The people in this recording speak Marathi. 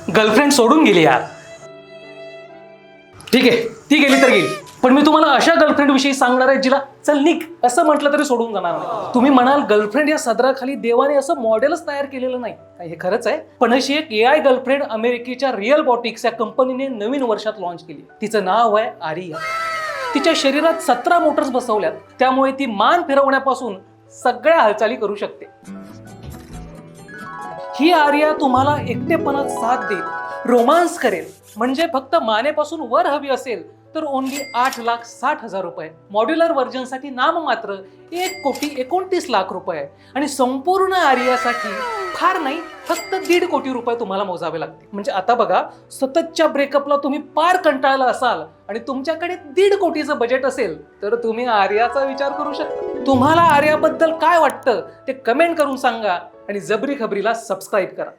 गर्लफ्रेंड सोडून गेली यार. ठीक आहे, ती गेली तर गेली, पण मी तुम्हाला अशा गर्लफ्रेंड विषयी सांगणार आहे जिला चल निक असं म्हटलं तरी सोडून जाणार नाही. तुम्ही म्हणाल गर्लफ्रेंड या सदराखाली देवाने असं मॉडेलच तयार केलेलं नाही. हे खरंच आहे, पण अशी एक AI गर्लफ्रेंड अमेरिकेच्या रिअल बॉटिक्स या कंपनीने नवीन वर्षात लॉन्च केली. तिचं नाव आहे आरिया. तिच्या शरीरात 17 मोटर्स बसवल्यात, त्यामुळे ती मान फिरवण्यापासून सगळ्या हालचाली करू शकते. ही आर्या तुम्हाला एकटेपणात साथ देईल, रोमांस करेल. म्हणजे फक्त मानेपासून वर हवी असेल तर ओनली 8,60,000 रुपये. मॉड्युलर व्हर्जनसाठी नाममात्र 1,29,00,000 रुपये. आणि संपूर्ण आर्यासाठी फार नाही, फक्त 1.5 कोटी रुपये तुम्हाला मोजावे लागतील. म्हणजे आता बघा, सततच्या ब्रेकअपला तुम्ही पार कंटाळला असाल आणि तुमच्याकडे 1.5 कोटीचं बजेट असेल तर तुम्ही आर्याचा विचार करू शकता. तुम्हाला आर्याबद्दल काय वाटतं ते कमेंट करून सांगा आणि जबरी खबरीला सबस्क्राईब करा.